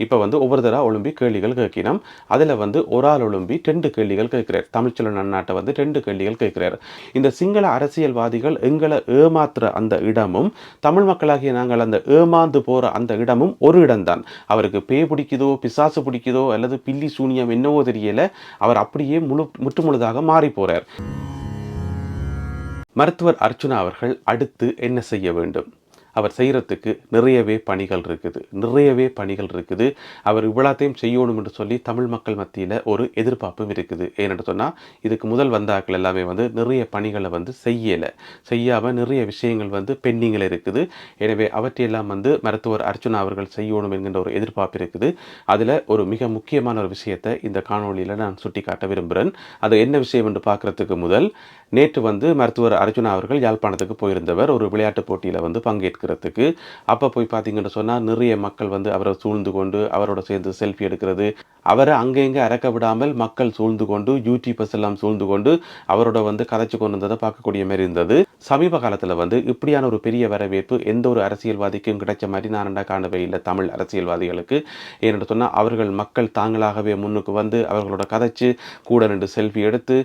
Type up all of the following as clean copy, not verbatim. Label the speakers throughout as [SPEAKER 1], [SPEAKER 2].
[SPEAKER 1] இப்போ வந்து ஒவ்வொரு தடவை ஒழும்பி கேள்விகள் கேட்கணும். அதில் வந்து ஒரு ஆள் ஒழும்பி 2 கேள்விகள் கேட்கிறார். தமிழ்ச்செல்வன் அண்ணாட்ட வந்து 2 கேள்விகள் கேட்கிறார். இந்த சிங்கள அரசியல்வாதிகள் எங்களை ஏமாத்துற அந்த இடமும் தமிழ் மக்களாகிய நாங்கள் அந்த ஏமாந்து போற அந்த இடமும் ஒரு இடம்தான். அவருக்கு பேய் பிடிக்குதோ பிசாசு பிடிக்குதோ அல்லது பில்லி சூனியம் என்னவோ தெரியல, அவர் அப்படியே முற்றுமுழுதாக மாறி போறார். மருத்துவர் அர்ச்சுனா அவர்கள் அடுத்து என்ன செய்ய வேண்டும்? அவர் செய்கிறதுக்கு நிறையவே பணிகள் இருக்குது. அவர் இவ்வளோத்தையும் செய்யணும் என்று சொல்லி தமிழ் மக்கள் மத்தியில் ஒரு எதிர்பார்ப்பும் இருக்குது. ஏன்னு சொன்னால் இதுக்கு முதல் வந்தாக்கள் எல்லாமே வந்து நிறைய பணிகளை வந்து செய்யாமல் நிறைய விஷயங்கள் வந்து பெண்டிங்கில் இருக்குது. எனவே அவற்றையெல்லாம் வந்து மருத்துவர் அர்ச்சுனா அவர்கள் செய்யணும் என்கின்ற ஒரு எதிர்பார்ப்பு இருக்குது. அதில் ஒரு மிக முக்கியமான ஒரு விஷயத்தை இந்த காணொலியில் நான் சுட்டி காட்ட விரும்புகிறேன். அது என்ன விஷயம் என்று பார்க்குறதுக்கு முதல், நேற்று வந்து மருத்துவர் அர்ச்சுனா அவர்கள் யாழ்ப்பாணத்துக்கு போயிருந்தவர் ஒரு விளையாட்டு போட்டியில் வந்து பங்கேற்கிறதுக்கு. அப்போ போய் பார்த்தீங்கன்னு சொன்னால் நிறைய மக்கள் வந்து அவரை சூழ்ந்து கொண்டு அவரோட சேர்ந்து செல்ஃபி எடுக்கிறது, அவரை அங்கெங்கே இறக்க விடாமல் மக்கள் சூழ்ந்து கொண்டு யூடியூபர்ஸ் எல்லாம் சூழ்ந்து கொண்டு அவரோட வந்து கதைச்சு கொண்டு வந்ததை பார்க்கக்கூடிய மாதிரி இருந்தது. சமீப காலத்தில் வந்து இப்படியான ஒரு பெரிய வரவேற்பு எந்த ஒரு அரசியல்வாதிக்கும் கிடைச்ச மாதிரி நான் காணவே இல்லை தமிழ் அரசியல்வாதிகளுக்கு. ஏன்னு சொன்னால் அவர்கள் மக்கள் தாங்களாகவே முன்னுக்கு வந்து அவர்களோட கதைச்சு கூட நின்று செல்ஃபி எடுத்து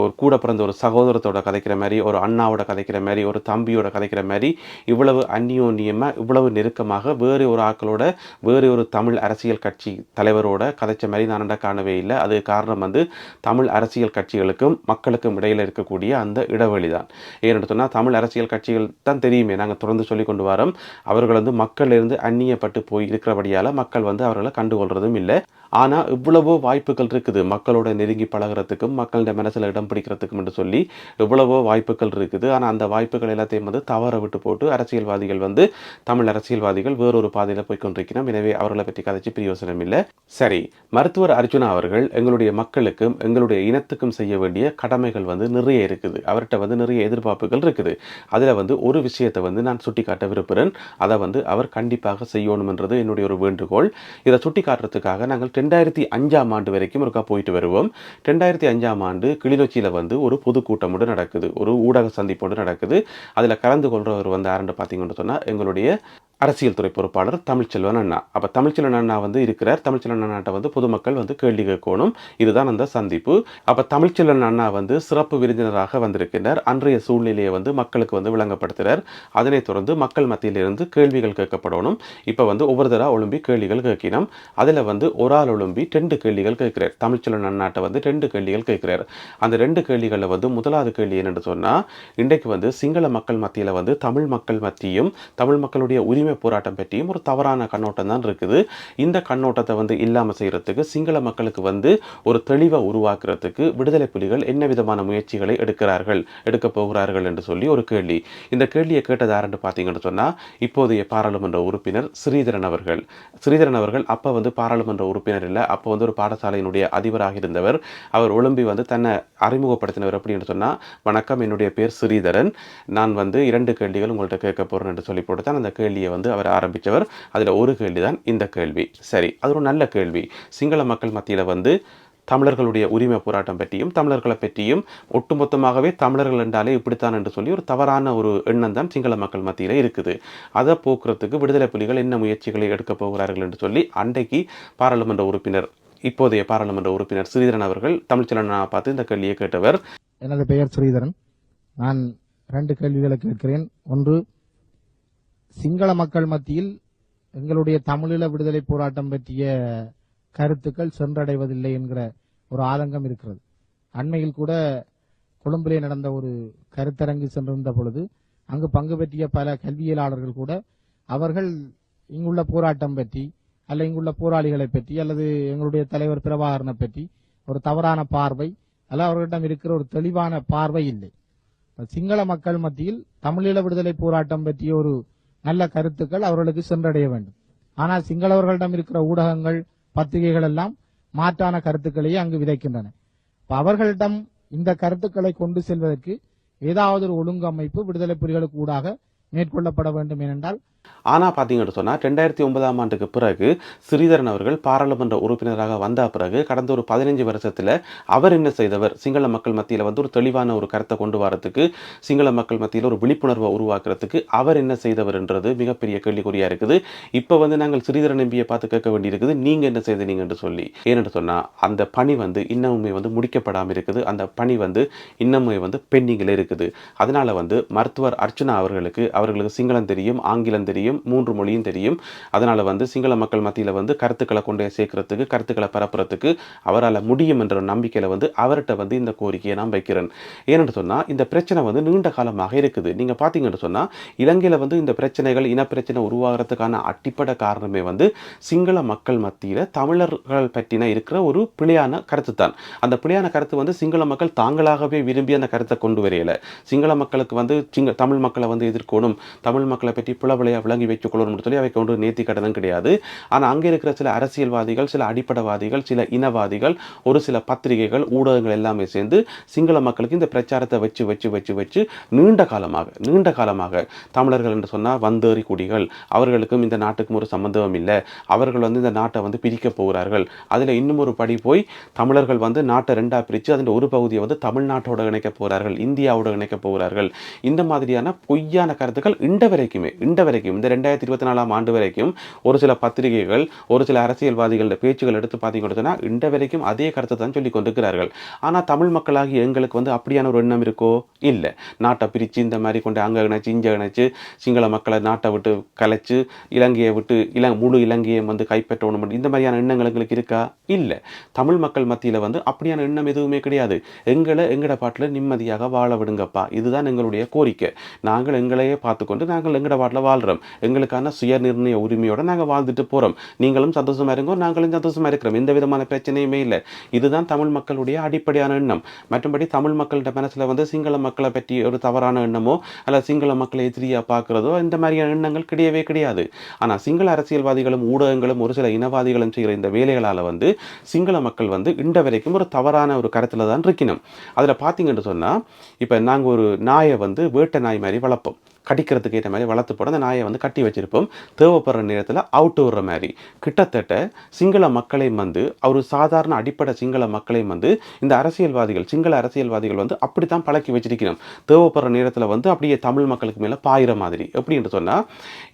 [SPEAKER 1] ஒரு கூட பிறந்த ஒரு சகோதரத்தோட கதைக்கிற மாதிரி, ஒரு அண்ணாவோட கதைக்கிற மாதிரி, ஒரு தம்பியோட கதைக்கிற மாதிரி இவ்வளவு அந்நியோன்யமாக இவ்வளவு நெருக்கமாக வேறு ஒரு ஆக்களோட வேறு ஒரு தமிழ் அரசியல் கட்சி தலைவரோட கதைச்ச மாதிரி நான் காணவே இல்லை. அது காரணம் வந்து தமிழ் அரசியல் கட்சிகளுக்கும் மக்களுக்கும் இடையில் இருக்கக்கூடிய அந்த இடைவெளி தான். ஏன்னு சொன்னால் தமிழ் அரசியல் கட்சிகள் தான் தெரியுமே, நாங்கள் தொடர்ந்து சொல்லி கொண்டு வரோம், அவர்கள் வந்து மக்களிலிருந்து அந்நியப்பட்டு போய் இருக்கிறபடியால் மக்கள் வந்து அவர்களை கண்டுகொள்றதும் இல்லை. ஆனால் இவ்வளவோ வாய்ப்புகள் இருக்குது மக்களோட நெருங்கி பழகிறதுக்கும் மக்களோட மனசில் இடம் பிடிக்கிறதுக்கும் என்று சொல்லி எவ்வளவோ வாய்ப்புகள் இருக்குது. ஆனால் அந்த வாய்ப்புகள் எல்லாத்தையும் வந்து தவற விட்டு போட்டு அரசியல்வாதிகள் வந்து தமிழ் அரசியல்வாதிகள் வேறொரு பாதையில் போய் கொண்டிருக்கிறோம். எனவே அவர்களை பற்றி கதைச்சு பிரயோசனம் இல்லை. சரி, மருத்துவர் அர்ச்சுனா அவர்கள் எங்களுடைய மக்களுக்கும் எங்களுடைய இனத்துக்கும் செய்ய வேண்டிய கடமைகள் வந்து நிறைய இருக்குது. அவர்கிட்ட வந்து நிறைய எதிர்பார்ப்புகள் இருக்குது. அதில் வந்து ஒரு விஷயத்தை வந்து நான் சுட்டி காட்ட விரும்புகிறேன். அதை வந்து அவர் கண்டிப்பாக செய்யணும்ன்றது என்னுடைய ஒரு வேண்டுகோள். இதை சுட்டி காட்டுறதுக்காக நாங்கள் 2005ஆம் ஆண்டு வரைக்கும் ஒருக்கா போயிட்டு வருவோம். 2005ஆம் ஆண்டு கிளிநொச்சியில் வந்து ஒரு பொதுக்கூட்டம் ஒன்று நடக்குது, ஒரு ஊடக சந்திப்பு ஒன்று நடக்குது. அதில் கலந்து கொள்றவர் வந்து யாருன்னு பார்த்தீங்கன்னு சொன்னால் எங்களுடைய அரசியல் துறை பொறுப்பாளர் தமிழ்ச்செல்வன் அண்ணா. அப்போ தமிழ்ச்செல்வன் அண்ணா வந்து இருக்கிறார். தமிழ்ச்செல்வன் அண்ணாட்ட வந்து பொதுமக்கள் வந்து கேள்வி கேட்கணும். இதுதான் அந்த சந்திப்பு. அப்போ தமிழ்ச்செல்வன் அண்ணா வந்து சிறப்பு விருந்தினராக வந்திருக்கிறார். அன்றைய சூழ்நிலையை வந்து மக்களுக்கு வந்து விளங்கப்படுத்துகிறார். அதனைத் தொடர்ந்து மக்கள் மத்தியிலிருந்து கேள்விகள் கேட்கப்படணும். இப்போ வந்து ஒவ்வொரு தடவை ஒழும்பி கேள்விகள் கேட்கணும். அதில் வந்து ஒரு ஆள் ஒழும்பி 2 கேள்விகள் கேட்கிறார். தமிழ்ச்செல்வன் அண்ணாட்ட வந்து 2 கேள்விகள் கேட்கிறார். அந்த 2 கேள்விகளில் வந்து முதலாவது கேள்வி என்னென்னு சொன்னால், இன்றைக்கு வந்து சிங்கள மக்கள் மத்தியில் வந்து தமிழ் மக்கள் மத்தியும் தமிழ் மக்களுடைய உரிமை போராட்டம் பற்றியும் ஒரு தவறான கண்ணோட்டம் தான் இருக்குது. இந்த கண்ணோட்டத்தை வந்து இல்லாமல் செய்யறதுக்கு சிங்கள மக்களுக்கு வந்து ஒரு தெளிவை உருவாக்குறதுக்கு விடுதலை புலிகள் என்ன விதமான முயற்சிகளை எடுக்க போகிறார்கள் என்று சொல்லி ஒரு கேள்வி. இந்த கேள்வியை கேட்டது யாருன்னு பார்த்தீங்கன்னு சொன்னால் இப்போதைய பாராளுமன்ற உறுப்பினர் ஸ்ரீதரன் அவர்கள் அப்போ வந்து பாராளுமன்ற உறுப்பினர் இல்லை, அப்போ வந்து ஒரு பாடசாலையினுடைய அதிபராக இருந்தவர். அவர் ஒழும்பி வந்து தன்னை அறிமுகப்படுத்தினவர் அப்படின்னு சொன்னால், வணக்கம், என்னுடைய பேர் ஸ்ரீதரன், நான் வந்து 2 கேள்விகள் உங்கள்கிட்ட கேட்க போகிறேன் என்று சொல்லி போட்டு தான் அந்த கேள்வியை வந்து அவர் ஆரம்பித்தவர். அதில் ஒரு கேள்வி தான் இந்த கேள்வி. சரி, அது ஒரு நல்ல கேள்வி. சிங்கள மக்கள் மத்தியில் வந்து தமிழர்களுடைய உரிமை போராட்டம் பற்றியும் தமிழர்களை பற்றியும் ஒட்டுமொத்தமாகவே தமிழர்கள் என்றாலே இப்படித்தான் என்று சொல்லி ஒரு தவறான ஒரு எண்ணம் தான் சிங்கள மக்கள் மத்தியில் இருக்குது. அதை போக்குறதுக்கு விடுதலை புலிகள் என்ன முயற்சிகளை எடுக்கப் போகிறார்கள் என்று சொல்லி அன்றைக்கு இப்போதைய பாராளுமன்ற உறுப்பினர் ஸ்ரீதரன் அவர்கள் தமிழ்ச்செல்வனை பார்த்து இந்த கேள்வியை கேட்டவர்.
[SPEAKER 2] எனது பெயர் ஸ்ரீதரன். நான் 2 கேள்விகளை கேட்கிறேன். ஒன்று, சிங்கள மக்கள் மத்தியில் எங்களுடைய தமிழீழ விடுதலை போராட்டம் பற்றிய கருத்துக்கள் சென்றடைவதில்லை என்கிற ஒரு ஆதங்கம் இருக்கிறது. அண்மையில் கூட கொழும்பிலே நடந்த ஒரு கருத்தரங்கு சென்றிருந்த பொழுது அங்கு பங்கு பெற்றிய பல கல்வியலாளர்கள் கூட அவர்கள் இங்குள்ள போராட்டம் பற்றி அல்ல இங்குள்ள போராளிகளை பற்றி அல்லது எங்களுடைய தலைவர் பிரபாகரனை பற்றி ஒரு தவறான பார்வை அல்ல, அவர்களிடம் இருக்கிற ஒரு தெளிவான பார்வை இல்லை. சிங்கள மக்கள் மத்தியில் தமிழீழ விடுதலை போராட்டம் பற்றிய ஒரு நல்ல கருத்துக்கள் அவர்களுக்கு சென்றடைய வேண்டும். ஆனால் சிங்களவர்களிடம் இருக்கிற ஊடகங்கள் பத்திரிகைகள் எல்லாம் மாற்றான கருத்துக்களையே அங்கு விதைக்கின்றன. அவர்களிடம் இந்த கருத்துக்களை கொண்டு செல்வதற்கு ஏதாவது ஒரு ஒழுங்கமைப்பு விடுதலை புலிகளுக்கு ஊடாக மேற்கொள்ளப்பட வேண்டும். ஏனென்றால்
[SPEAKER 1] ஆனால் பார்த்தீங்கன்னு சொன்னால் 2009ஆம் ஆண்டுக்கு பிறகு ஸ்ரீதரன் அவர்கள் பாராளுமன்ற உறுப்பினராக வந்த பிறகு கடந்த ஒரு 15 வருஷத்தில் அவர் என்ன செய்தவர், சிங்கள மக்கள் மத்தியில் வந்து ஒரு தெளிவான ஒரு கருத்தை கொண்டு வரதுக்கு, சிங்கள மக்கள் மத்தியில் ஒரு விழிப்புணர்வை உருவாக்குறதுக்கு அவர் என்ன செய்தவர் என்றது மிகப்பெரிய கேள்விக்குறியாக இருக்குது. இப்போ வந்து நாங்கள் ஸ்ரீதரன் எம்பியை பார்த்து கேட்க வேண்டியிருக்குது, நீங்கள் என்ன செய்தீங்க என்று சொல்லி. ஏனென்று சொன்னால் அந்த பணி வந்து இன்னமுமே வந்து முடிக்கப்படாமல் இருக்குது. அந்த பணி வந்து இன்னமுமே வந்து பெண்டிங்கில் இருக்குது. அதனால் வந்து மருத்துவர் அர்ச்சுனா அவர்களுக்கு சிங்களம் தெரியும், ஆங்கிலம் தெரியும், 3 மொழியும் தெரியும். அதனால் வந்து சிங்கள மக்கள் மத்தியில் வந்து கருத்துக்களை கொண்டு சேர்க்கறதுக்கு, கருத்துக்களை பரப்புறதுக்கு அவரால் முடியும் என்ற நம்பிக்கையில் வந்து அவர்கிட்ட வந்து இந்த கோரிக்கையை நான் வைக்கிறேன். ஏன்னு சொன்னால் இந்த பிரச்சனை வந்து நீண்ட காலமாக இருக்குது. நீங்கள் பார்த்தீங்கன்னு சொன்னால் இலங்கையில் வந்து இந்த பிரச்சனைகள், இனப்பிரச்சனை உருவாகிறதுக்கான அடிப்படை காரணமே வந்து சிங்கள மக்கள் மத்தியில் தமிழர்கள் பற்றின இருக்கிற ஒரு பிழையான கருத்து தான். அந்த பிழையான கருத்து வந்து சிங்கள மக்கள் தாங்களாகவே விரும்பி அந்த கருத்தை கொண்டு வரையலை. சிங்கள மக்களுக்கு வந்து தமிழ் மக்களை வந்து எதிர்க்கணும், தமிழ் மக்களை பற்றி புலவலையாக விளங்கி வச்சுக்கொள்ளணும்னு சொல்லி அவைக்கு ஒன்று நேர்த்தி கடனும் கிடையாது. ஆனால் அங்கே இருக்கிற சில அரசியல்வாதிகள், சில அடிப்படைவாதிகள், சில இனவாதிகள், ஒரு சில பத்திரிகைகள், ஊடகங்கள் எல்லாமே சேர்ந்து சிங்கள மக்களுக்கு இந்த பிரச்சாரத்தை வச்சு வச்சு வச்சு வச்சு நீண்ட காலமாக தமிழர்கள் என்று சொன்னால் வந்தேறி குடிகள், அவர்களுக்கும் இந்த நாட்டுக்கும் ஒரு சம்பந்தமும் இல்லை, அவர்கள் வந்து இந்த நாட்டை வந்து பிரிக்க போகிறார்கள், அதில் இன்னும் ஒரு படி போய் தமிழர்கள் வந்து நாட்டை ரெண்டாக பிரித்து அதில் ஒரு பகுதியை வந்து தமிழ்நாட்டோட இணைக்க போகிறார்கள், இந்தியாவோட இணைக்க போகிறார்கள். இந்த மாதிரியான பொய்யான கருத்துக்கள் இண்ட வரைக்கும் இந்த 2024ஆம் ஆண்டு வரைக்கும் ஒரு சில பத்திரிகைகள், ஒரு சில அரசியல்வாதிகளோட பேச்சுகள் எடுத்து பார்த்தீங்கன்னா இண்ட வரைக்கும் அதே கருத்தை தான் சொல்லி கொண்டிருக்கிறார்கள். ஆனால் தமிழ் மக்களாகி எங்களுக்கு வந்து அப்படியான ஒரு எண்ணம் இருக்கோ? இல்லை. நாட்டை பிரித்து இந்த மாதிரி கொண்டு அங்கே இணைச்சு இங்கே இணைச்சு சிங்கள மக்களை நாட்டை விட்டு கலைச்சு இலங்கையை விட்டு முழு இலங்கையை வந்து கைப்பற்றணும், இந்த மாதிரியான எண்ணங்கள் எங்களுக்கு இருக்கா? இல்லை. தமிழ் மக்கள் மத்தியில் வந்து அப்படியான எண்ணம் எதுவுமே கிடையாது. எங்கட பாட்டில் நிம்மதியாக வாழ விடுங்கப்பா, இதுதான் எங்களுடைய கோரிக்கை. நாங்கள் எங்களையே பார்த்துக்கொண்டு நாங்கள் எங்கட பாட்டில் வாழ்கிறோம், எங்களுக்கான சுய நிர்ணய உரிமையோடு நாங்கள் வாழ்ந்துட்டு போகிறோம், நீங்களும் சந்தோஷமாக இருங்கோ, நாங்களும் சந்தோஷமாக இருக்கிறோம், எந்த விதமான பிரச்சனையுமே இல்லை. இதுதான் தமிழ் மக்களுடைய அடிப்படையான எண்ணம். மற்றபடி தமிழ் மக்கள்கிட்ட மனசில் வந்து சிங்கள மக்களை பற்றி ஒரு தவறான எண்ணமோ அல்ல சிங்கள மக்களை எதிரியாக பார்க்குறதோ இந்த மாதிரியான எண்ணங்கள் கிடையவே கிடையாது. ஆனால் சிங்கள அரசியல்வாதிகளும் ஊடகங்களும் ஒரு சில இனவாதிகளும் செய்கிற இந்த வேலைகளால் வந்து சிங்கள மக்கள் வந்து இன்ற வரைக்கும் ஒரு தவறான ஒரு கருத்தில் தான் இருக்கணும். அதில் பார்த்தீங்கன்னு சொன்னால் இப்போ நாங்கள் ஒரு நாயை வந்து வேட்டை நாய் மாதிரி வளர்ப்போம், கடிக்கிறதுக்கு ஏற்ற மாதிரி வளர்த்து போட அந்த நாயை வந்து கட்டி வச்சிருப்போம், தேவைப்படுற நேரத்தில் அவுட்டு விடுற மாதிரி. கிட்டத்தட்ட சிங்கள மக்களையும் வந்து ஒரு சாதாரண அடிப்படை சிங்கள மக்களையும் வந்து இந்த அரசியல்வாதிகள், சிங்கள அரசியல்வாதிகள் வந்து அப்படி தான் பழக்கி வச்சிருக்கணும். தேவைப்படுற நேரத்தில் வந்து அப்படியே தமிழ் மக்களுக்கு மேலே பாயிற மாதிரி. எப்படின்னு சொன்னால்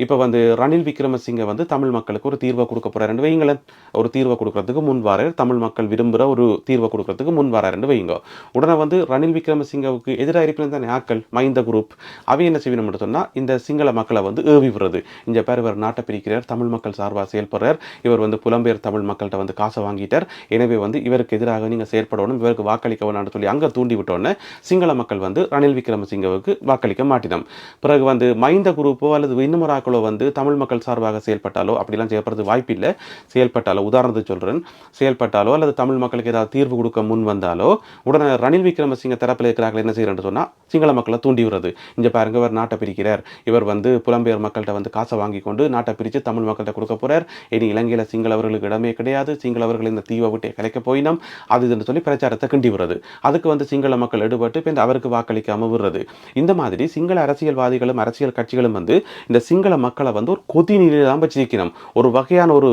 [SPEAKER 1] இப்போ வந்து ரணில் விக்ரமசிங்கே வந்து தமிழ் மக்களுக்கு ஒரு தீர்வை கொடுக்க போகிறாருன்னு வைங்களேன். ஒரு தீர்வை கொடுக்கறதுக்கு முன் வாரார், தமிழ் மக்கள் விரும்புகிற ஒரு தீர்வை கொடுக்கறதுக்கு முன் வாராருன்னு வைங்க. உடனே வந்து ரணில் விக்ரமசிங்கவுக்கு எதிராக இருக்கிற தானே ஆக்கள், மைந்த குரூப், அவை என்ன செய்யணும் சொன்னால் இந்த சிங்கள மக்களை வந்து ஏவி விடுறது. இந்த பேர் இவர் நாட்டை பிரிக்கிறார், தமிழ் மக்கள் சார்பாக செயல்படுறார், இவர் வந்து புலம்பெயர் தமிழ் மக்கள்கிட்ட வந்து காசை வாங்கிட்டார், எனவே வந்து இவருக்கு எதிராக நீங்கள் செயற்படணும், இவருக்கு வாக்களிக்க வேணும்னு சொல்லி அங்கே தூண்டி விட்டோன்னே சிங்கள மக்கள் வந்து ரணில் விக்ரமசிங்கவுக்கு வாக்களிக்க மாட்டினோம். பிறகு வந்து மைந்த குரூப்போ அல்லது இன்னும் ஒரு ஆக்களோ வந்து தமிழ் மக்கள் சார்பாக செயல்பட்டாலோ, அப்படிலாம் செயல்படுறது வாய்ப்பில்லை. செயல்பட்டாலோ, உதாரணத்துக்கு சொல்கிறேன், செயல்பட்டாலோ அல்லது தமிழ் மக்களுக்கு ஏதாவது தீர்வு கொடுக்க முன் வந்தாலோ உடனே ரணில் விக்ரமசிங்க தரப்பில் இருக்கிறார்கள் என்ன செய்யறேன்னு சொன்னால் சிங்கள மக்களை தூண்டி விடுறது. இங்கே பாருங்க, இவர் நாட்டை பிரிக்கிறார், இவர் வந்து புலம்பெயர் மக்கள்கிட்ட வந்து காசை வாங்கி கொண்டு நாட்டை பிரித்து தமிழ் மக்கள்கிட்ட கொடுக்க போறார், இனி இலங்கையில் சிங்களவர்களுக்கு இடமே கிடையாது, சிங்களவர்கள் இந்த தீவை விட்டு கலைக்க போயினோம், அது இதுன்னு சொல்லி பிரச்சாரத்தை கிண்டி விடுறது. அதுக்கு வந்து சிங்கள மக்கள் எடுபட்டு இப்போ அவருக்கு வாக்களிக்காமல் விடுறது. இந்த மாதிரி சிங்கள அரசியல்வாதிகளும் அரசியல் கட்சிகளும் வந்து இந்த சிங்கள மக்களை வந்து ஒரு கொதி நிலையில் தான் வச்சிருக்கணும். ஒரு வகையான ஒரு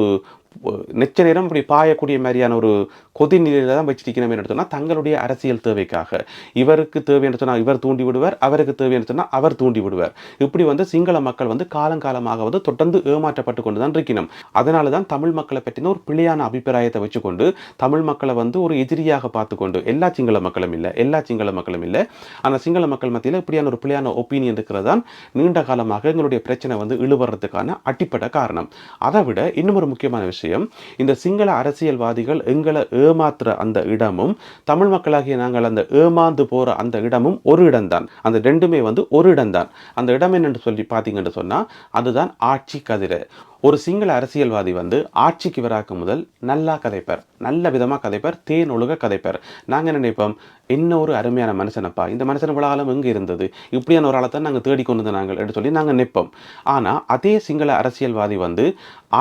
[SPEAKER 1] நெச்ச நேரம் இப்படி பாயக்கூடிய மாதிரியான ஒரு கொதி நிலையில தான் வச்சிருக்கணும் என்று சொன்னால் தங்களுடைய அரசியல் தேவைக்காக. இவருக்கு தேவை என்று சொன்னால் இவர் தூண்டி விடுவார், அவருக்கு தேவை என்று சொன்னால் அவர் தூண்டி விடுவார். இப்படி வந்து சிங்கள மக்கள் வந்து காலங்காலமாக வந்து தொடர்ந்து ஏமாற்றப்பட்டு கொண்டு தான் இருக்கணும். அதனால தான் தமிழ் மக்களை பற்றின ஒரு பிழையான அபிப்பிராயத்தை வச்சுக்கொண்டு தமிழ் மக்களை வந்து ஒரு எதிரியாக பார்த்துக்கொண்டு, எல்லா சிங்கள மக்களும் இல்லை, ஆனால் சிங்கள மக்கள் மத்தியில் இப்படியான ஒரு பிழையான ஒப்பீனியன் இருக்கிறது தான் நீண்ட காலமாக எங்களுடைய பிரச்சனை வந்து இழுவறதுக்கான அடிப்படை காரணம். அதை விட இன்னும் ஒரு முக்கியமான விஷயம், இந்த சிங்கள அரசியல்வாதிகள் எங்களை ஏமாத்துற அந்த இடமும் தமிழ் மக்களாகிய நாங்கள் அந்த ஏமாந்து போற அந்த இடமும் ஒரு இடம்தான். அந்த ரெண்டுமே வந்து ஒரு இடம்தான். அந்த இடம் என்னென்று சொல்லி பார்த்தீங்கன்னு சொன்னா அதுதான் ஆட்சி கதிரை. ஒரு சிங்கள அரசியல்வாதி வந்து ஆட்சிக்கு வராக்க முதல் நல்லா கதைப்பார், நல்ல விதமாக கதைப்பார், தேன் ஒழுக கதைப்பார். நாங்கள் நினைப்போம், இன்னொரு அருமையான மனுஷனப்பா, இந்த மனுஷன் விழாலம் எங்கே இருந்தது, இப்படியான ஒரு ஆளத்தான் நாங்கள் தேடிக்கொண்டு நாங்கள் என்று சொல்லி நாங்கள் நிற்போம். ஆனால் அதே சிங்கள அரசியல்வாதி வந்து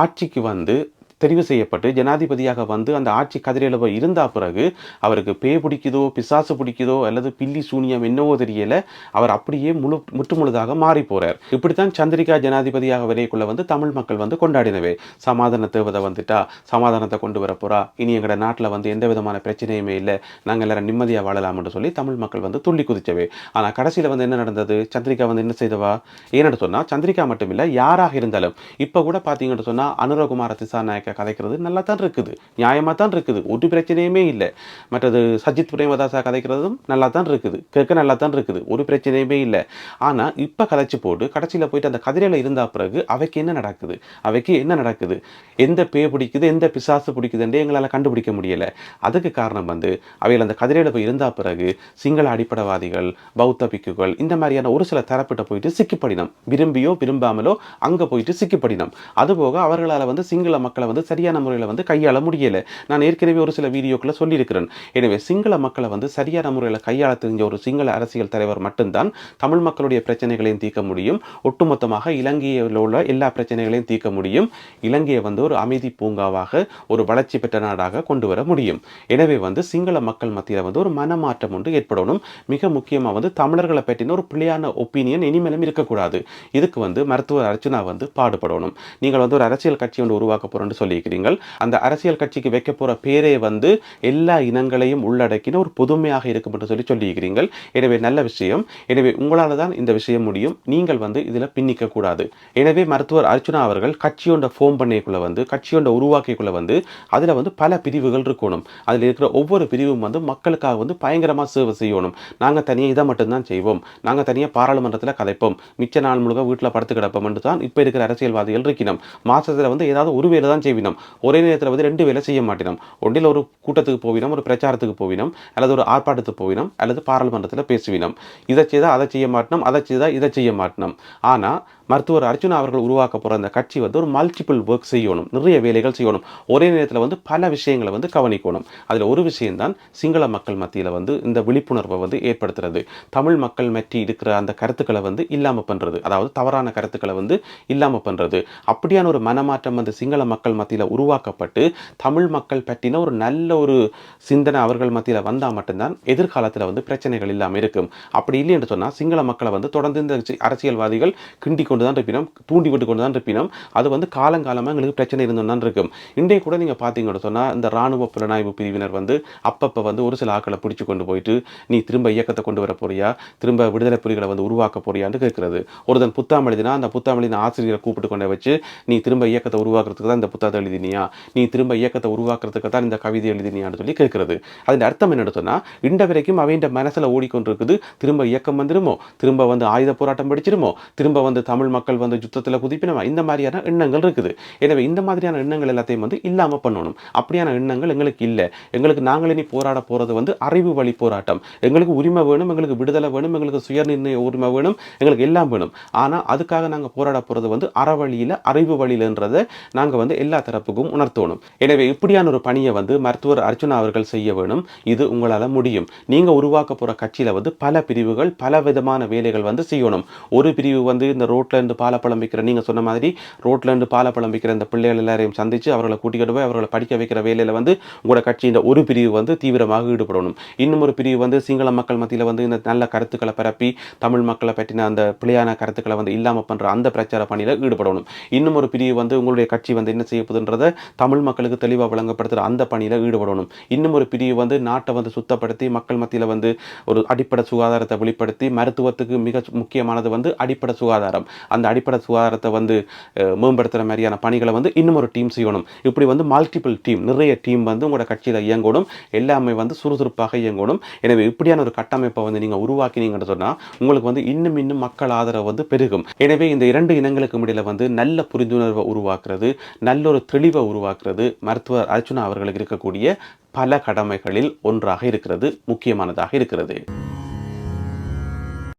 [SPEAKER 1] ஆட்சிக்கு வந்து தெரிவு செய்யப்பட்டு ஜனாதிபதியாக வந்து அந்த ஆட்சி கதிரையில் இருந்தா பிறகு அவருக்கு பேய் பிடிக்குதோ பிசாசு பிடிக்குதோ அல்லது பில்லி சூனியம் என்னவோ தெரியல, அவர் அப்படியே முற்றுமுழுதாக மாறி போறார். இப்படித்தான் சந்திரிகா ஜனாதிபதியாக வரைக்குள்ள வந்து தமிழ் மக்கள் வந்து கொண்டாடினவே. சமாதான தேவதை வந்துட்டா, சமாதானத்தை கொண்டு வர போறா, இனி எங்கட நாட்டில் வந்து எந்த விதமான பிரச்சனையுமே இல்லை, நாங்கள் எல்லாரும் நிம்மதியாக வாழலாம் என்று சொல்லி தமிழ் மக்கள் வந்து துள்ளி குதிச்சவே. ஆனால் கடைசியில் வந்து என்ன நடந்தது? சந்திரிகா வந்து என்ன செய்தவா? ஏன்னு சொன்னால் சந்திரிகா மட்டும் இல்லை, யாராக இருந்தாலும் இப்போ கூட பார்த்தீங்கன்னு சொன்னால் அனுரகுமார திசாநாயக்க கதைக்கிறது நல்லா தான் இருக்குது, நியாயமாக தான் இருக்குது, ஒரு பிரச்சனையுமே இல்லை. மற்றது சஜித் பிரேமதாசா கதைக்கிறதும் நல்லா தான் இருக்குது, கேட்க நல்லா தான் இருக்குது, ஒரு பிரச்சனையுமே இல்லை. ஆனால் இப்போ கதைச்சு போட்டு கடைசியில் போயிட்டு அந்த கதிரையில் இருந்தால் பிறகு அவைக்கு என்ன நடக்குது? அவைக்கு என்ன நடக்குது? எந்த பேய் பிடிக்குது, எந்த பிசாசு பிடிக்குதுன்றே எங்களால் கண்டுபிடிக்க முடியலை. அதுக்கு காரணம் வந்து அவையில் அந்த கதிரையில் போய் இருந்தால் பிறகு சிங்கள அடிப்படைவாதிகள், பௌத்த பிக்குகள், இந்த மாதிரியான ஒரு சில தரப்பிட்ட போயிட்டு சிக்கிப்படினம், விரும்பியோ விரும்பாமலோ அங்கே போயிட்டு சிக்கிப்படினம். அதுபோக அவர்களால் வந்து சிங்கள மக்களை வந்து சரியான முறையில் வந்து கையாள முடியலை. நான் ஏற்கனவே ஒரு சில வீடியோக்களை சொல்லியிருக்கிறேன். எனவே சிங்கள மக்களை வந்து சரியான முறையில் கையாள தெரிஞ்ச ஒரு சிங்கள அரசியல் தலைவர் மட்டும்தான் தமிழ் மக்களுடைய பிரச்சனைகளையும் தீர்க்க முடியும், ஒட்டுமொத்தமாக இலங்கையில் உள்ள எல்லா பிரச்சனைகளையும் தீர்க்க முடியும், இலங்கையை வந்து ஒரு அமைதி பூங்காவாக, ஒரு வளர்ச்சி பெற்ற நாடாக கொண்டு வர முடியும். எனவே வந்து சிங்கள மக்கள் மத்தியில் வந்து ஒரு மனமாற்றம் ஒன்று ஏற்படணும். மிக முக்கியமாக வந்து தமிழர்களை பற்றின ஒரு பிள்ளையான ஒப்பீனியன் இனிமேலும் இருக்கக்கூடாது. இதுக்கு வந்து மருத்துவர் அர்ச்சுனா வந்து பாடுபடணும். நீங்கள் வந்து ஒரு அரசியல் கட்சி ஒன்று உருவாக்க போறோம்னு சொல்லியிருக்கிறீர்கள். அந்த அரசியல் கட்சிக்கு வைக்க போற பேரே வந்து எல்லா இனங்களையும் உள்ளடக்கின ஒரு பொதுமையாக இருக்கும் என்று சொல்லியிருக்கிறீர்கள். எனவே நல்ல விஷயம். எனவே உங்களால் தான் இந்த விஷயம் முடியும். நீங்கள் வந்து இதில் பின்னிக்க கூடாது. எனவே மருத்துவர் அர்ச்சுனா அவர்கள் கட்சியோட ஃபோம் பண்ணிக்குள்ள வந்து கட்சியோட உருவாக்கிக்குள்ள வந்து அதில் வந்து பல பிரிவுகள் இருக்கணும். அதில் இருக்கிற ஒவ்வொரு பிரிவும் வந்து மக்களுக்காக வந்து பயங்கரமாக சேவை செய்யணும். நாங்கள் தனியாக இதை மட்டும்தான் செய்வோம், நாங்கள் தனியாக பாராளுமன்றத்தில் கதைப்போம், மிச்ச நாள் முழுக்க வீட்டில் படுத்து கிடப்போம் என்று தான் இப்போ இருக்கிற அரசியல்வாதிகள் இருக்கணும். மாசத்தில் வந்து ஏதாவது ஒரு வேலை தான் செய்வினோம், ஒரே நேரத்தில் வந்து 2 வேலை செய்ய மாட்டினோம். ஒன்றில் ஒரு கூட்டத்துக்கு போவினோம், ஒரு பிரச்சாரத்துக்கு போவினோம், அல்லது ஒரு ஆர்ப்பாட்டத்துக்கு போவினோம், அல்லது பாராளுமன்றத்தில் பேசுவினோம். இதை செய்தால் அதை செய்ய மாட்டோம், அதை செய்தால் இதை செய்ய மாட்டோம். ஆனால் மருத்துவர் அர்ச்சுனா அவர்கள் உருவாக்க போகிற அந்த கட்சி வந்து ஒரு மல்டிபிள் ஒர்க் செய்யணும், நிறைய வேலைகள் செய்யணும், ஒரே நேரத்தில் வந்து பல விஷயங்களை வந்து கவனிக்கணும். அதில் ஒரு விஷயம்தான் சிங்கள மக்கள் மத்தியில் வந்து இந்த விழிப்புணர்வை வந்து ஏற்படுத்துறது, தமிழ் மக்கள் மற்றி இருக்கிற அந்த கருத்துக்களை வந்து இல்லாமல் பண்ணுறது, அதாவது தவறான கருத்துக்களை வந்து இல்லாமல் பண்ணுறது. அப்படியான ஒரு மனமாற்றம் வந்து சிங்கள மக்கள் மத்தியில் உருவாக்கப்பட்டு தமிழ் மக்கள் பற்றின ஒரு நல்ல ஒரு சிந்தனை அவர்கள் மத்தியில் வந்தால் மட்டும்தான் எதிர்காலத்தில் வந்து பிரச்சனைகள் இல்லாமல் இருக்கும். அப்படி இல்லை என்று சொன்னால் சிங்கள மக்களை வந்து தொடர்ந்து இந்த அரசியல்வாதிகள் கிண்டி கொண்டு தான் இருப்பினோம், தூண்டி விட்டு கொண்டு தான் இருப்பினோம். அது வந்து காலங்காலமாக எங்களுக்கு பிரச்சனை இருந்தும் தான் இருக்கும். இன்றைய கூட நீங்கள் பார்த்தீங்கன்னு சொன்னால் இந்த இராணுவ புலனாய்வு பிரிவினர் வந்து அப்பப்போ வந்து ஒரு சில ஆக்களை பிடிச்சி கொண்டு போயிட்டு நீ திரும்ப இயக்கத்தை கொண்டு வர போறியா, திரும்ப விடுதலை புலிகளை வந்து உருவாக்க போறியான்னு கேட்கிறது. ஒருத்தன் புத்தகம் எழுதினா அந்த புத்தகம் எழுதின ஆசிரியரை கூப்பிட்டு கொண்டு வச்சு நீ திரும்ப இயக்கத்தை உருவாக்குறதுக்கு தான் இந்த புத்தகத்தை எழுதினியா, நீ திரும்ப இயக்கத்தை உருவாக்குறதுக்கு தான் இந்த கவிதை எழுதினியான்னு சொல்லி கேட்கிறது. அதன் அர்த்தம் என்னன்னு சொன்னால் இன்ற வரைக்கும் அவன் மனசில் ஓடிக்கொண்டிருக்குது, திரும்ப இயக்கம் வந்துடுமோ, திரும்ப வந்து ஆயுத போராட்டம் படிச்சிருமோ, திரும்ப வந்து தமிழ் மக்கள் வந்து யுத்தத்தில் குதிப்பினவா, இந்த மாதிரியான எண்ணங்கள் இருக்குது. எனவே இந்த மாதிரியான எண்ணங்கள் எல்லாத்தையும் வந்து இல்லாமல் பண்ணணும். அப்படியான எண்ணங்கள் எங்களுக்கு இல்லை. எங்களுக்கு நாங்களே நீ போராட போகிறது வந்து அறிவு வழி போராட்டம். எங்களுக்கு உரிமை வேணும், எங்களுக்கு விடுதலை வேணும், எங்களுக்கு சுயநிர்ணய உரிமை வேணும், எங்களுக்கு எல்லாம் வேணும். ஆனால் அதுக்காக நாங்கள் போராட போகிறது வந்து அறவழியில் அறிவு வழியில்ன்றதை நாங்கள் வந்து எல்லா தரப்புக்கும் உணர்த்தணும். எனவே இப்படியான ஒரு பணியை வந்து மருத்துவர் அர்ச்சுனா அவர்கள் செய்ய வேணும். இது உங்களால் முடியும். நீங்கள் உருவாக்க போகிற கட்சியில் வந்து பல பிரிவுகள், பல விதமான வேலைகள் வந்து செய்யணும். ஒரு பிரிவு வந்து இந்த ரோட்ல இருந்து பாலப்பழம் விற்கிற, நீங்கள் சொன்ன மாதிரி ரோட்ல இருந்து பாலப்பழம் விற்கிற இந்த பிள்ளைகள் எல்லாரையும் சந்தித்து அவர்களை கூட்டிக்கிட்டு போய் அவர்களை படிக்க வைக்கிற வேலையில் வந்து உங்களோட கட்சியின் ஒரு பிரிவு வந்து தீவிரமாக ஈடுபடணும். இன்னும் ஒரு பிரிவு வந்து சிங்கள மக்கள் மத்தியில் வந்து இந்த நல்ல கருத்துக்களை பரப்பி தமிழ் மக்களை பற்றின அந்த பிள்ளையான கருத்துக்களை வந்து இல்லாமல் பண்ணுற அந்த பிரச்சார பணியில் ஈடுபடணும். இன்னும் ஒரு பிரிவு வந்து உங்களுடைய கட்சி வந்து என்ன செய்யப்படுதுன்றதை தமிழ் மக்களுக்கு தெளிவாக வழங்கப்படுத்துகிற அந்த பணியில் ஈடுபடணும். இன்னும் ஒரு பிரிவு வந்து நாட்டை வந்து சுத்தப்படுத்தி மக்கள் மத்தியில் வந்து ஒரு அடிப்படை சுகாதாரத்தை வெளிப்படுத்தி, மருத்துவத்துக்கு மிக முக்கியமானது வந்து அடிப்படை சுகாதாரம், அந்த அடிப்படை சுகாதாரத்தை வந்து மேம்படுத்துகிற மாதிரியான பணிகளை வந்து இன்னும் ஒரு டீம் செய்யணும். இப்படி வந்து மல்டிபிள் டீம், நிறைய டீம் வந்து உங்களோட கட்சியில் இயங்கணும், எல்லாமே வந்து சுறுசுறுப்பாக இயங்கணும். எனவே இப்படியான ஒரு கட்டமைப்பை வந்து நீங்கள் உருவாக்கினீங்கன்னு சொன்னால் உங்களுக்கு வந்து இன்னும் மக்கள் ஆதரவு வந்து பெருகும். எனவே இந்த 2 இனங்களுக்கு இடையில வந்து நல்ல புரிந்துணர்வை உருவாக்குறது, நல்ல ஒரு தெளிவை உருவாக்குறது மருத்துவர் அர்ச்சுனா அவர்களுக்கு இருக்கக்கூடிய பல கடமைகளில் ஒன்றாக இருக்கிறது, முக்கியமானதாக இருக்கிறது.